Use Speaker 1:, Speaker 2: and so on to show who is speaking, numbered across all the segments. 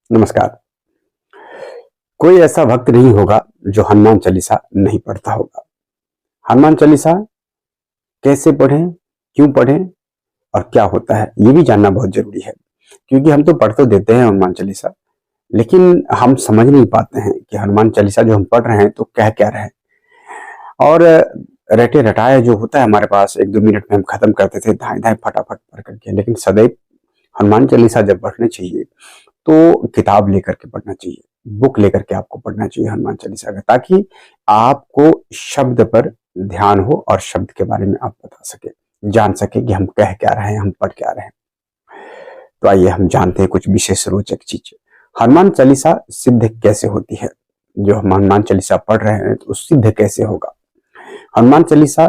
Speaker 1: नमस्कार। कोई ऐसा भक्त नहीं होगा जो हनुमान चालीसा नहीं पढ़ता होगा। हनुमान चालीसा कैसे पढ़ें, क्यों पढ़ें और क्या होता है, ये भी जानना बहुत जरूरी है। क्योंकि हम तो पढ़ तो देते हैं हनुमान चालीसा, लेकिन हम समझ नहीं पाते हैं कि हनुमान चालीसा जो हम पढ़ रहे हैं तो कह क्या रहे हैं। और रटे रटाए जो होता है हमारे पास, 1-2 मिनट में हम खत्म करते थे धाए धाए फटाफट पढ़ करके। लेकिन सदैव हनुमान चालीसा जब पढ़ना चाहिए तो किताब लेकर के पढ़ना चाहिए, बुक लेकर के आपको पढ़ना चाहिए हनुमान चालीसा का, ताकि आपको शब्द पर ध्यान हो और शब्द के बारे में आप बता सके, जान सके कि हम कह क्या रहे हैं, हम पढ़ क्या रहे हैं। तो आइए हम जानते हैं कुछ विशेष रोचक चीज। हनुमान चालीसा सिद्ध कैसे होती है? जो हम हनुमान चालीसा पढ़ रहे हैं तो सिद्ध कैसे होगा? हनुमान चालीसा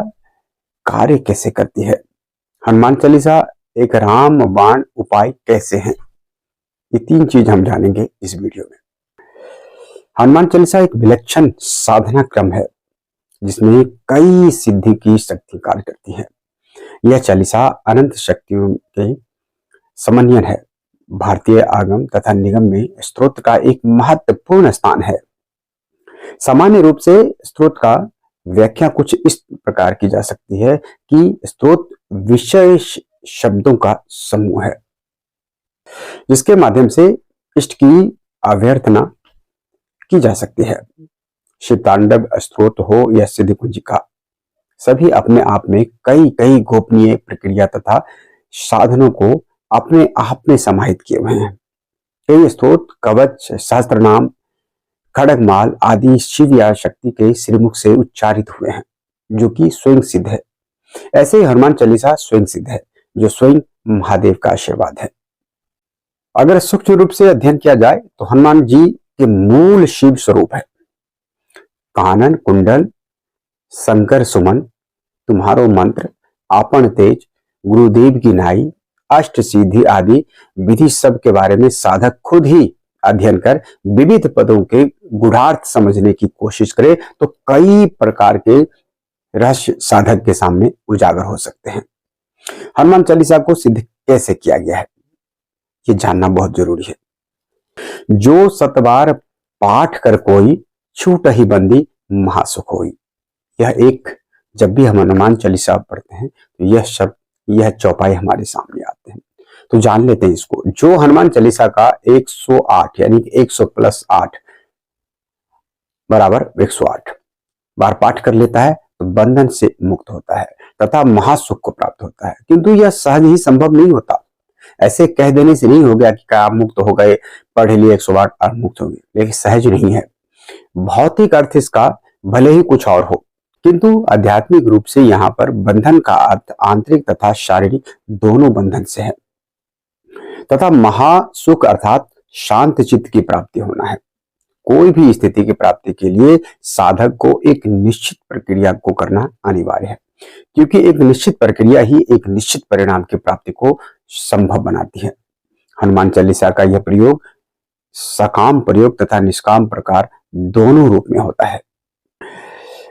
Speaker 1: कार्य कैसे करती है? हनुमान चालीसा एक राम बाण उपाय कैसे है? ये 3 चीज हम जानेंगे इस वीडियो में। हनुमान चालीसा एक विलक्षण साधना क्रम है जिसमें कई सिद्धि की शक्ति कार्य करती है। यह चालीसा अनंत शक्तियों के समन्वय है। भारतीय आगम तथा निगम में स्तोत्र का एक महत्वपूर्ण स्थान है। सामान्य रूप से स्तोत्र का व्याख्या कुछ इस प्रकार की जा सकती है कि स्तोत्र विशेष शब्दों का समूह है जिसके माध्यम से इष्ट की अभ्यर्थना की जा सकती है। शिव तांडव स्तोत्र हो या सिद्ध कुंजिका, सभी अपने आप में कई कई गोपनीय प्रक्रिया तथा साधनों को अपने आप में समाहित किए हुए हैं। कई स्तोत्र, कवच, सहस्त्रनाम, खड़गमाल आदि शिव या शक्ति के श्रीमुख से उच्चारित हुए हैं, जो कि स्वयं सिद्ध है। ऐसे ही हनुमान चालीसा स्वयं सिद्ध है, जो स्वयं महादेव का आशीर्वाद है। अगर सूक्ष्म रूप से अध्ययन किया जाए तो हनुमान जी के मूल शिव स्वरूप है। कानन कुंडल, शंकर सुमन, तुम्हारो मंत्र, आपन तेज, गुरुदेव की नाई, अष्ट सिद्धि आदि विधि सब के बारे में साधक खुद ही अध्ययन कर विविध पदों के गूढ़ार्थ समझने की कोशिश करे तो कई प्रकार के रहस्य साधक के सामने उजागर हो सकते हैं। हनुमान चालीसा को सिद्ध कैसे किया गया है, ये जानना बहुत जरूरी है। जो 7 बार पाठ कर कोई, छूट ही बंदी महासुख होई। यह एक, जब भी हम हनुमान चालीसा पढ़ते हैं तो यह शब्द, यह चौपाई हमारे सामने आते हैं। तो जान लेते हैं इसको। जो हनुमान चालीसा का 108 यानी 100 + 8 बराबर 108 बार पाठ कर लेता है तो बंधन से मुक्त होता है तथा महासुख को प्राप्त होता है। किंतु यह सहज ही संभव नहीं होता। ऐसे कह देने से नहीं हो गया कि आप मुक्त हो गए, पढ़ लिए 108 और मुक्त हो गए, लेकिन सहज नहीं है। भौतिक अर्थ इसका भले ही कुछ और हो, किंतु आध्यात्मिक रूप से यहाँ पर बंधन का अर्थ आंतरिक तथा शारीरिक दोनों बंधन से है तथा महासुख अर्थात शांत चित्त की प्राप्ति होना है। कोई भी स्थिति की प्राप्ति के लिए साधक को एक निश्चित प्रक्रिया को करना अनिवार्य है, क्योंकि एक निश्चित प्रक्रिया ही एक निश्चित परिणाम की प्राप्ति को संभव बनाती है। हनुमान चालीसा का यह प्रयोग सकाम प्रयोग तथा निष्काम प्रकार दोनों रूप में होता है।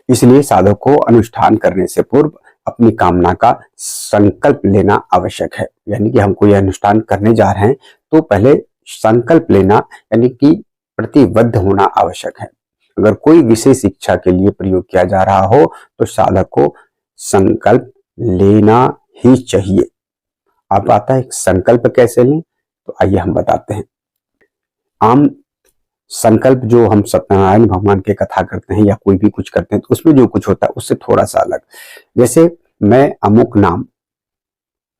Speaker 1: इसलिए साधक को अनुष्ठान करने से पूर्व अपनी कामना का संकल्प लेना आवश्यक है। यानी कि हम कोई अनुष्ठान करने जा रहे हैं तो पहले संकल्प लेना यानी कि प्रतिबद्ध होना आवश्यक है। अगर कोई विशेष इच्छा के लिए प्रयोग किया जा रहा हो तो साधक को संकल्प लेना ही चाहिए। अब आता है संकल्प कैसे लें, तो आइए हम बताते हैं। आम संकल्प जो हम सत्यनारायण भगवान के कथा करते हैं या कोई भी कुछ करते हैं तो उसमें जो कुछ होता है उससे थोड़ा सा अलग। जैसे मैं अमुक नाम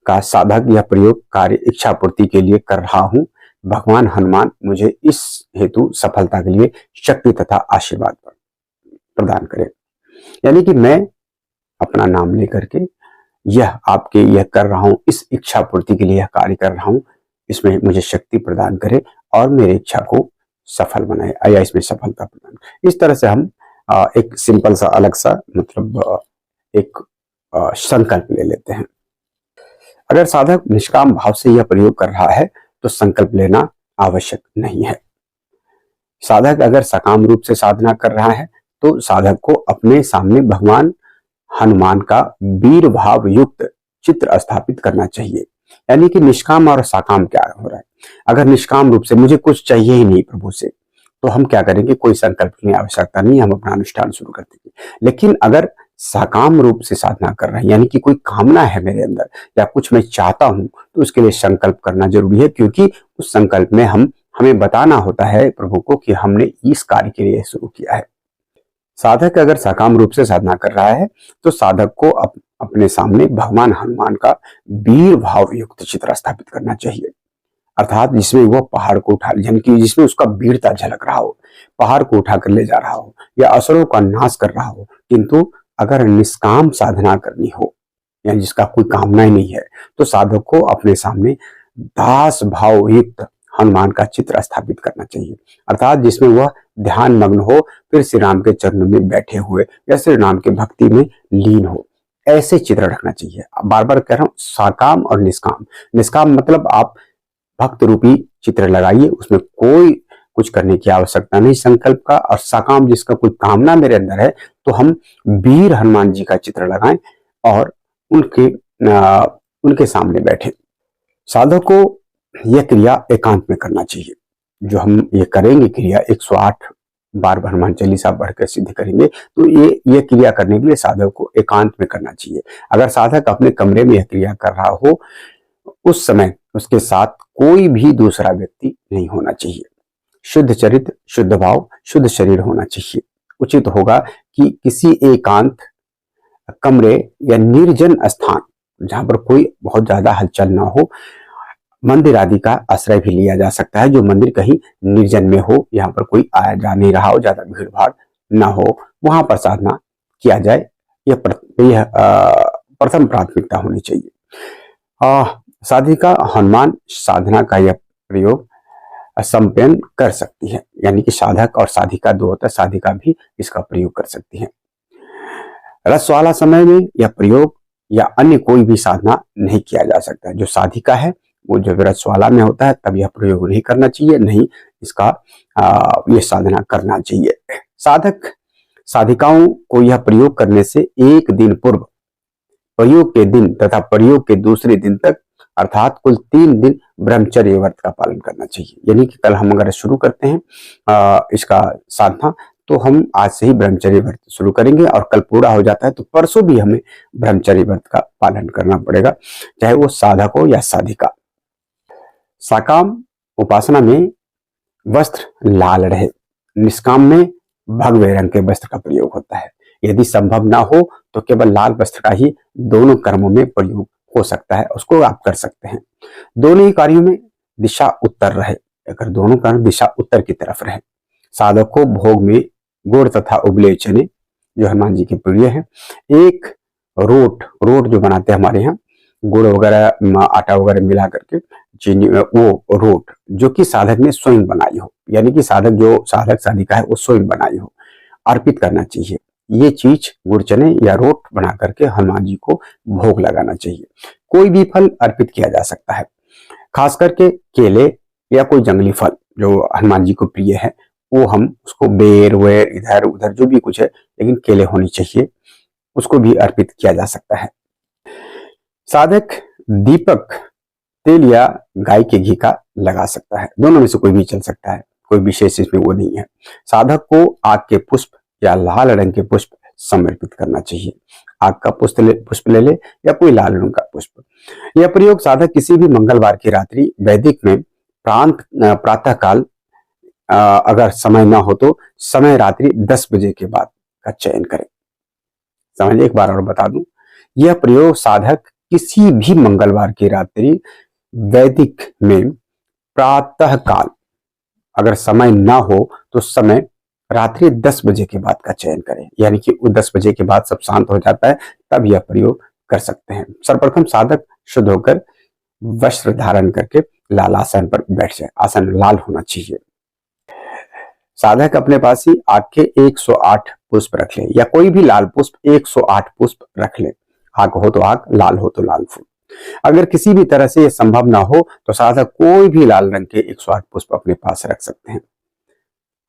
Speaker 1: का साधक या प्रयोग कार्य इच्छा पूर्ति के लिए कर रहा हूं, भगवान हनुमान मुझे इस हेतु सफलता के लिए शक्ति तथा आशीर्वाद प्रदान करें। यानी कि मैं अपना नाम लेकर के यह आपके यह कर रहा हूं, इस इच्छा पूर्ति के लिए यह कार्य कर रहा हूं, इसमें मुझे शक्ति प्रदान करे और मेरी इच्छा को सफल बनाए या इसमें सफलता प्रदान करे। इस तरह से हम एक सिंपल सा अलग सा मतलब एक संकल्प ले लेते हैं। अगर साधक निष्काम भाव से यह प्रयोग कर रहा है तो संकल्प लेना आवश्यक नहीं है। साधक अगर सकाम रूप से साधना कर रहा है तो साधक को अपने सामने भगवान हनुमान का वीर भाव युक्त चित्र स्थापित करना चाहिए। यानी कि निष्काम और सकाम क्या हो रहा है। अगर निष्काम रूप से मुझे कुछ चाहिए ही नहीं प्रभु से, तो हम क्या करेंगे, कोई संकल्प की आवश्यकता नहीं, हम अपना अनुष्ठान शुरू कर देंगे। लेकिन अगर सकाम रूप से साधना कर रहे हैं, यानी कि कोई कामना है मेरे अंदर या कुछ मैं चाहता हूं, तो उसके लिए संकल्प करना जरूरी है, क्योंकि उस संकल्प में हमें बताना होता है प्रभु को कि हमने इस कार्य के लिए शुरू किया है। साधक अगर सकाम रूप से साधना कर रहा है तो साधक को अपने सामने भगवान हनुमान का वीर भाव युक्त चित्र स्थापित करना चाहिए, अर्थात जिसमें वह पहाड़ को उठा, यानी कि जिसमें उसका वीरता झलक रहा हो, पहाड़ को उठा कर ले जा रहा हो या असुरों का नाश कर रहा हो। किंतु अगर निष्काम साधना करनी हो, यानी जिसका कोई कामना ही नहीं है, तो साधक को अपने सामने दास भाव युक्त हनुमान का चित्र स्थापित करना चाहिए, अर्थात जिसमें वह ध्यान मग्न हो, फिर श्री राम के चरणों में बैठे हुए या श्री राम के भक्ति में लीन हो, ऐसे चित्र रखना चाहिए। बार बार कह रहा हूं, साकाम और निष्काम। निष्काम मतलब आप भक्त रूपी चित्र लगाइए, उसमें कोई कुछ करने की आवश्यकता नहीं संकल्प का। और सकाम जिसका कोई कामना मेरे अंदर है, तो हम वीर हनुमान जी का चित्र लगाएं और उनके सामने बैठे। साधक को यह क्रिया एकांत में करना चाहिए। जो हम ये करेंगे क्रिया 108 बार हनुमान चालीसा पढ़कर सिद्ध करेंगे, तो ये क्रिया करने के लिए साधक को एकांत में करना चाहिए। अगर साधक अपने कमरे में यह क्रिया कर रहा हो, उस समय उसके साथ कोई भी दूसरा व्यक्ति नहीं होना चाहिए। शुद्ध चरित्र, शुद्ध भाव, शुद्ध शरीर होना चाहिए। उचित होगा कि किसी एकांत कमरे या निर्जन स्थान जहां पर कोई बहुत ज्यादा हलचल ना हो, मंदिर आदि का आश्रय भी लिया जा सकता है, जो मंदिर कहीं निर्जन में हो, यहाँ पर कोई आया जा नहीं रहा हो, ज्यादा भीड़ भाड़ ना हो, वहां पर साधना किया जाए। यह प्रथम प्राथमिकता होनी चाहिए। साधिका हनुमान साधना का यह प्रयोग संपन्न कर सकती है, यानी कि साधक और साधिका दो होता है, साधिका भी इसका प्रयोग कर सकती है। रस वाला समय में यह प्रयोग या अन्य कोई भी साधना नहीं किया जा सकता है। जो साधिका है वो जब रस वाला में होता है तब यह प्रयोग नहीं करना चाहिए, नहीं इसका यह साधना करना चाहिए। साधक साधिकाओं को यह प्रयोग करने से एक दिन पूर्व, प्रयोग के दिन तथा प्रयोग के दूसरे दिन तक, अर्थात कुल 3 दिन ब्रह्मचर्य व्रत का पालन करना चाहिए। यानी कि कल हम अगर शुरू करते हैं इसका साधना, तो हम आज से ही ब्रह्मचर्य व्रत शुरू करेंगे और कल पूरा हो जाता है तो परसों भी हमें ब्रह्मचर्य व्रत का पालन करना पड़ेगा, चाहे वो साधक हो या साधिका। साकाम उपासना में वस्त्र लाल रहे, निष्काम में भगवे रंग के वस्त्र का प्रयोग होता है। यदि संभव ना हो तो केवल लाल वस्त्र का ही दोनों कर्मों में प्रयोग हो सकता है, उसको आप कर सकते हैं। दोनों ही कार्यों में दिशा उत्तर रहे, अगर दोनों कार्य दिशा उत्तर की तरफ रहे। साधक को भोग में गुड़ तथा उबले चने, जो हनुमान जी के प्रिय है, एक रोट जो बनाते हैं हमारे यहाँ, गुड़ वगैरह आटा वगैरह मिला करके चीनी, वो रोट जो कि साधक ने स्वयं बनाई हो, यानी कि साधक साधिका है वो स्वयं बनाई हो, अर्पित करना चाहिए। ये चीज गुड़ चने या रोट बना करके हनुमान जी को भोग लगाना चाहिए। कोई भी फल अर्पित किया जा सकता है, खास करके केले या कोई जंगली फल जो हनुमान जी को प्रिय है, वो हम उसको बेर वेर इधर उधर जो भी कुछ है, लेकिन केले होनी चाहिए, उसको भी अर्पित किया जा सकता है। साधक दीपक तेल या गाय के घी का लगा सकता है, दोनों में से कोई भी चल सकता है, कोई विशेष इसमें वो नहीं है। साधक को आग के पुष्प या लाल रंग के पुष्प समर्पित करना चाहिए। आग का पुष्प ले ले या कोई लाल रंग का पुष्प। यह प्रयोग साधक किसी भी मंगलवार की रात्रि, वैदिक में प्रातः काल, अगर समय ना हो तो समय रात्रि 10 बजे के बाद का चयन करें। समझिए, एक बार और बता दूं, यह प्रयोग साधक किसी भी मंगलवार की रात्रि, वैदिक में प्रातः काल, अगर समय ना हो तो समय रात्रि 10 बजे के बाद का चयन करें, यानी कि 10 बजे के बाद सब शांत हो जाता है, तब यह प्रयोग कर सकते हैं। सर्वप्रथम साधक शुद्ध होकर वस्त्र धारण करके लाल आसन पर बैठ जाए, आसन लाल होना चाहिए। साधक अपने पास ही आग के 108 पुष्प रख ले, या कोई भी लाल पुष्प 108 पुष्प रख ले, आग हो तो आग, लाल हो तो लाल फूल। अगर किसी भी तरह से यह संभव ना हो तो साधक कोई भी लाल रंग के 108 पुष्प अपने पास रख सकते हैं।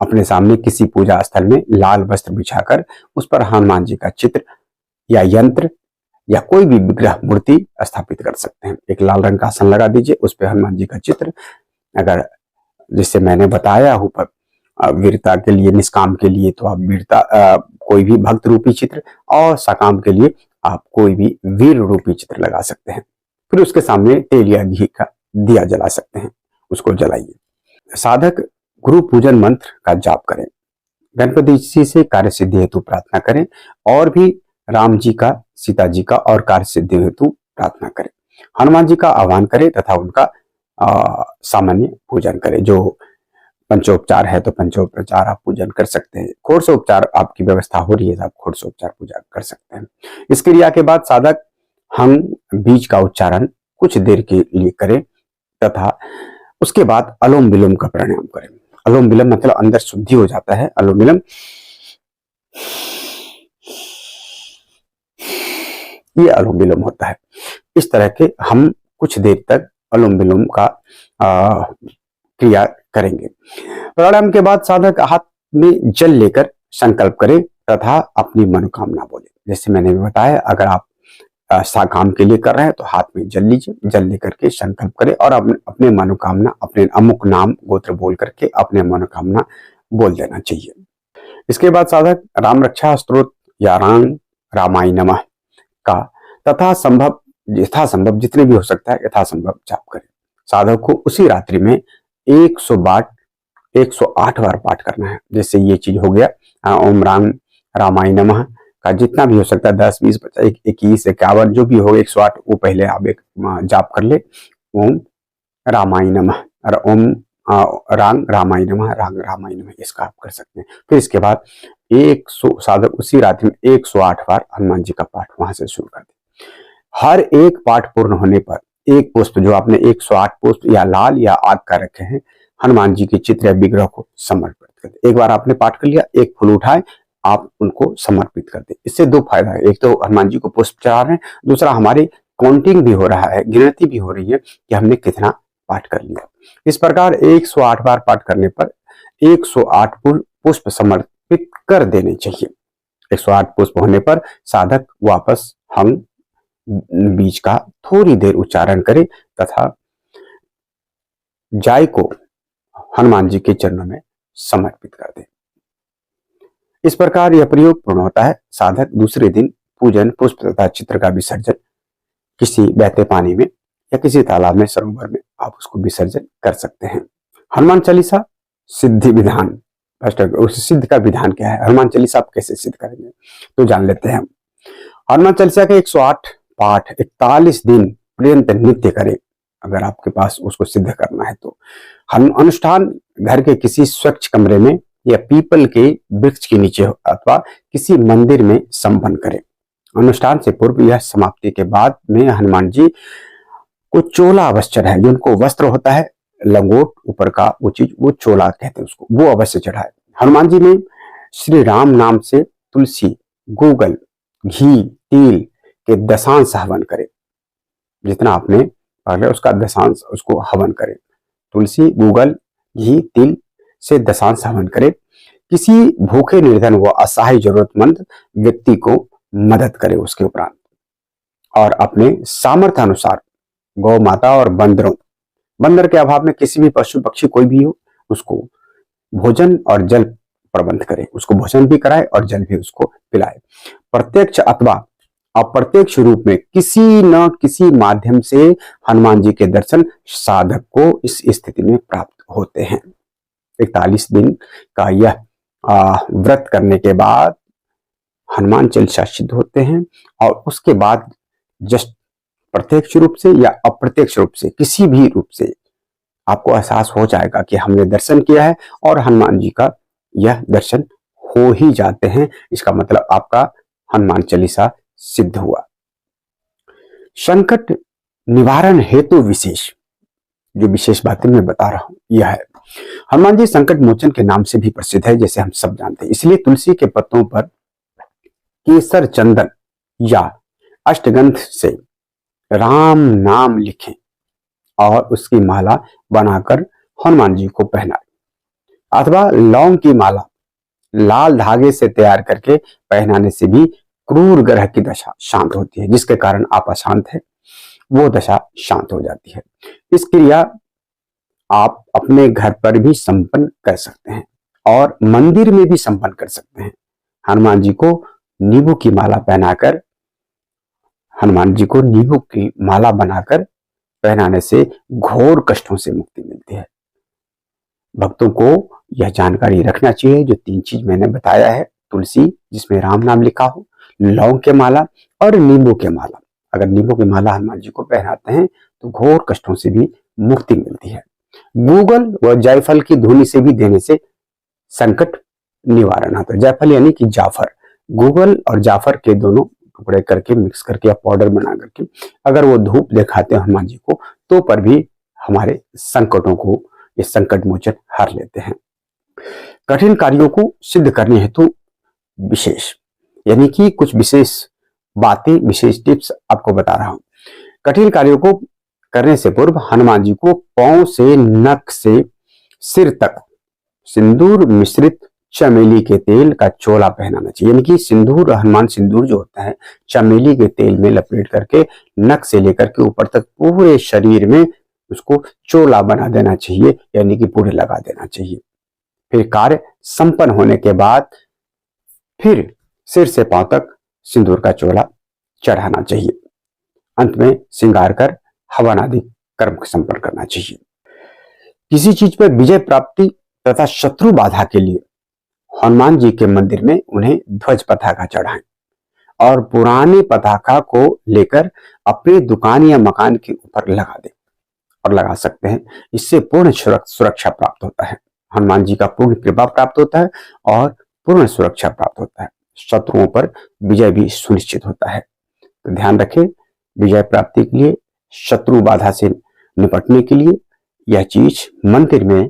Speaker 1: अपने सामने किसी पूजा स्थल में लाल वस्त्र बिछाकर उस पर हनुमान जी का चित्र या यंत्र या कोई भी विग्रह मूर्ति स्थापित कर सकते हैं। एक लाल रंग का आसन लगा दीजिए, उस पर हनुमान जी का चित्र, अगर जिससे मैंने बताया ऊपर वीरता के लिए, निष्काम के लिए तो आप वीरता कोई भी भक्त रूपी चित्र, और सकाम के लिए आप कोई भी वीर रूपी चित्र लगा सकते हैं। फिर उसके सामने तेल या घी का दिया जला सकते हैं, उसको जलाइए। साधक गुरु पूजन मंत्र का जाप करें, गणपति जी से कार्य सिद्धि हेतु प्रार्थना करें, और भी राम जी का, सीता जी का और कार्य सिद्धि हेतु प्रार्थना करें। हनुमान जी का आह्वान करें तथा उनका सामान्य पूजन करें। जो पंचोपचार है तो पंचोपचार आप पूजन कर सकते हैं। खोड़सोपचार आपकी व्यवस्था हो रही है, आप खोड़सोपचार पूजा कर सकते हैं। इस क्रिया के बाद साधक हम बीज का उच्चारण कुछ देर के लिए करें तथा उसके बाद अनुलोम विलोम का प्राणायाम करें। अनुलोम विलोम मतलब अंदर शुद्धि हो जाता है। अनुलोम विलोम ये अनुलोम विलोम होता है। इस तरह के हम कुछ देर तक अनुलोम विलोम का क्रिया करेंगे। प्राणायाम के बाद साधक हाथ में जल लेकर संकल्प करें तथा अपनी मनोकामना बोले। जैसे मैंने भी बताया, अगर आप साकाम के लिए कर रहे हैं तो हाथ में जल लीजिए, जल लेकर के संकल्प करें और अपने मनोकामना, अपने अमुक नाम गोत्र बोल करके अपने मनोकामना बोल देना चाहिए। इसके बाद साधक राम रक्षा स्तोत्र या रामाय नमः का यथासंभव जितने भी हो सकता है यथासंभव जाप करें। साधक को उसी रात्रि में 108 बार पाठ करना है। जैसे ये चीज हो गया ओम रामाय नमः का जितना भी हो सकता है, 10, 20, 25, 21, 51 जो भी हो, 108 वो पहले आप एक जाप कर ले। ओम रामाय नमः और ओम रामाय नमः, रामाय नमः, इसका आप कर सकते हैं। फिर इसके बाद साधक उसी रात्रि में 108 बार हनुमान जी का पाठ वहां से शुरू कर दे। हर एक पाठ पूर्ण होने पर एक पुष्प, जो आपने 108 पुष्प या लाल या आग का रखे हैं, हनुमान जी के चित्र या विग्रह को समर्पित कर दे। एक बार आपने पाठ कर लिया, एक फूल उठाए, आप उनको समर्पित कर दे। इससे दो फायदा है, एक तो हनुमान जी को पुष्प चढ़ा रहे हैं, दूसरा हमारी काउंटिंग भी हो रहा है, गिनती भी हो रही है कि हमने कितना पाठ कर लिया। इस प्रकार 108 बार पाठ करने पर 108 पुष्प समर्पित कर देने चाहिए। 108 पुष्प होने पर साधक वापस हम बीज का थोड़ी देर उच्चारण करे तथा जाय को हनुमान जी के चरणों में समर्पित कर दे। इस प्रकार यह प्रयोग पूर्ण होता है। साधक दूसरे दिन पूजन, पुष्प तथा चित्र का विसर्जन किसी बहते पानी में या किसी तालाब में, सरोवर में आप उसको विसर्जन कर सकते हैं। हनुमान चालीसा सिद्धि विधान, उस सिद्ध का विधान क्या है, हनुमान चालीसा आप कैसे सिद्ध करेंगे तो जान लेते हैं। हनुमान चालीसा के 108 पाठ 41 दिन पर्यंत नित्य करें। अगर आपके पास उसको सिद्ध करना है तो अनुष्ठान घर के किसी स्वच्छ कमरे में या पीपल के वृक्ष के नीचे अथवा किसी मंदिर में संपन्न करें। अनुष्ठान से पूर्व या समाप्ति के बाद में हनुमान जी को चोला अवश्य चढ़ाए। जो उनको वस्त्र होता है लंगोट ऊपर का, वो चीज, वो चोला कहते हैं उसको, वो अवश्य चढ़ाए। हनुमान जी में श्री राम नाम से तुलसी, गूगल, घी, तिल के दशांश हवन करें। जितना आपने पहले उसका दशांश उसको हवन करें। तुलसी, गूगल, घी, तिल से दशांश हवन करें। किसी भूखे, निर्धन व असहाय जरूरतमंद व्यक्ति को मदद करें उसके उपरांत, और अपने सामर्थ्य अनुसार गौ माता और बंदर के अभाव में किसी भी पशु पक्षी कोई भी हो, उसको भोजन और जल प्रबंध करे, उसको भोजन भी कराए और जल भी उसको पिलाए। प्रत्यक्ष अथवा अप्रत्यक्ष रूप में किसी न किसी माध्यम से हनुमान जी के दर्शन साधक को इस स्थिति में प्राप्त होते हैं। 41 दिन का यह व्रत करने के बाद हनुमान चालीसा सिद्ध होते हैं, और उसके बाद जस्ट प्रत्यक्ष रूप से या अप्रत्यक्ष रूप से किसी भी रूप से आपको एहसास हो जाएगा कि हमने दर्शन किया है, और हनुमान जी का यह दर्शन हो ही जाते हैं। इसका मतलब आपका हनुमान चालीसा सिद्ध हुआ। संकट निवारण हेतु विशेष, जो विशेष बातें मैं बता रहा हूं यह है, हनुमान जी संकट मोचन के नाम से भी प्रसिद्ध है, जैसे हम सब जानते हैं। इसलिए तुलसी के पत्तों पर केसर, चंदन या अष्टगंध से राम नाम लिखें और उसकी माला बनाकर हनुमान जी को पहनाएं, अथवा लौंग की माला लाल धागे से तैयार करके पहनाने से भी क्रूर ग्रह की दशा शांत होती है, जिसके कारण आप अशांत है, वो दशा शांत हो जाती है। इस क्रिया आप अपने घर पर भी संपन्न कर सकते हैं और मंदिर में भी संपन्न कर सकते हैं। हनुमान जी को नींबू की माला पहनाकर, हनुमान जी को नींबू की माला बनाकर पहनाने से घोर कष्टों से मुक्ति मिलती है। भक्तों को यह जानकारी रखना चाहिए। जो 3 चीज मैंने बताया है, तुलसी जिसमें राम नाम लिखा हो, लौंग के माला और नींबू के माला। अगर नींबू की माला हनुमान जी को पहनाते हैं तो घोर कष्टों से भी मुक्ति मिलती है। गूगल व जायफल की धुनी से भी देने से संकट निवारण आता है। जायफल यानी कि जाफर, गूगल और जाफर के दोनों टुकड़े करके मिक्स करके या पाउडर बना करके अगर वो धूप दिखाते हैं हनुमान जी को, तो पर भी हमारे संकटों को ये संकट मोचन हर लेते हैं। कठिन कार्यों को सिद्ध करने हेतु विशेष, यानी कि कुछ विशेष बातें, विशेष टिप्स आपको बता रहा हूं। कठिन कार्यों को करने से पूर्व हनुमान जी को पांव से नख से सिर तक सिंदूर मिश्रित चमेली के तेल का चोला पहनाना चाहिए। यानी कि सिंदूर, हनुमान सिंदूर जो होता है चमेली के तेल में लपेट करके नख से लेकर के ऊपर तक पूरे शरीर में उसको चोला बना देना चाहिए, यानी कि पूरे लगा देना चाहिए। फिर कार्य संपन्न होने के बाद फिर सिर से पांव तक सिंदूर का चोला चढ़ाना चाहिए। अंत में श्रृंगार कर हवन आदि कर्म संपन्न करना चाहिए। किसी चीज पर विजय प्राप्ति तथा शत्रु बाधा के लिए हनुमान जी के मंदिर में उन्हें ध्वज पताका चढ़ाएं और पुराने पताका को लेकर अपने दुकान या मकान के ऊपर लगा दें और लगा सकते हैं। इससे पूर्ण सुरक्षा प्राप्त होता है, हनुमान जी का पूर्ण कृपा प्राप्त होता है और पूर्ण सुरक्षा प्राप्त होता है। शत्रुओं पर विजय भी सुनिश्चित होता है। तो ध्यान रखें, विजय प्राप्ति के लिए, शत्रु बाधा से निपटने के लिए यह चीज मंदिर में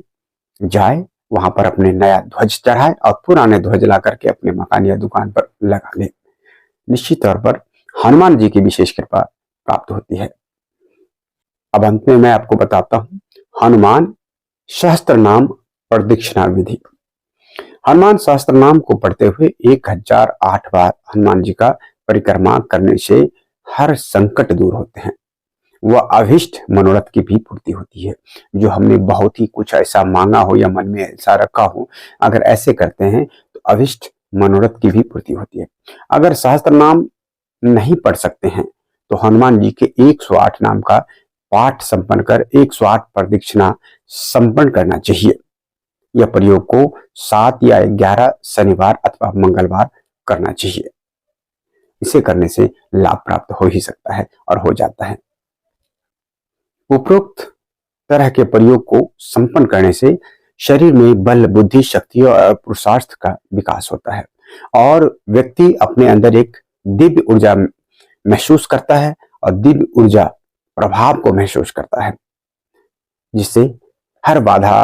Speaker 1: जाए, वहां पर अपने नया ध्वज चढ़ाए और पुराने ध्वज ला करके अपने मकान या दुकान पर लगा ले। निश्चित तौर पर हनुमान जी की विशेष कृपा प्राप्त होती है। अब अंत में मैं आपको बताता हूं हनुमान सहस्त्र नाम प्रदक्षिणा विधि। हनुमान सहस्त्र नाम को पढ़ते हुए 1008 बार हनुमान जी का परिक्रमा करने से हर संकट दूर होते हैं। वह अभिष्ट मनोरथ की भी पूर्ति होती है। जो हमने बहुत ही कुछ ऐसा मांगा हो या मन में ऐसा रखा हो, अगर ऐसे करते हैं तो अभिष्ट मनोरथ की भी पूर्ति होती है। अगर सहस्त्र नाम नहीं पढ़ सकते हैं तो हनुमान जी के 108 नाम का पाठ संपन्न कर 108 प्रदक्षिणा संपन्न करना चाहिए। यह प्रयोग को 7 या 11 शनिवार अथवा मंगलवार करना चाहिए। इसे करने से लाभ प्राप्त हो ही सकता है और हो जाता है। उपरोक्त तरह के प्रयोग को संपन्न करने से शरीर में बल, बुद्धि, शक्ति और पुरुषार्थ का विकास होता है और व्यक्ति अपने अंदर एक दिव्य ऊर्जा महसूस करता है और दिव्य ऊर्जा प्रभाव को महसूस करता है, जिससे हर बाधा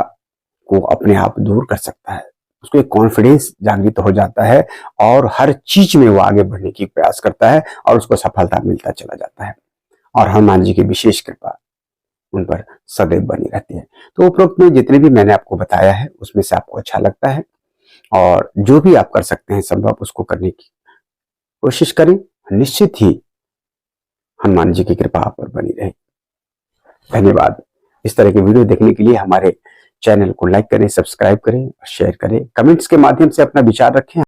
Speaker 1: को अपने आप दूर कर सकता है। उसको एक कॉन्फिडेंस जागृत हो जाता है और हर चीज में वो आगे बढ़ने की प्रयास करता है और उसको सफलता मिलता चला जाता है। और हनुमान जी की विशेष कृपा उन पर सदैव बनी रहती है। तो उपरोक्त में जितने भी मैंने आपको बताया है उसमें से आपको अच्छा लगता है और जो भी आप कर सकते हैं संभव उसको करने की कोशिश करें। निश्चित ही हनुमान जी की कृपा आप पर बनी रहे। धन्यवाद। इस तरह के वीडियो देखने के लिए हमारे चैनल को लाइक करें, सब्सक्राइब करें, शेयर करें, कमेंट्स के माध्यम से अपना विचार रखें।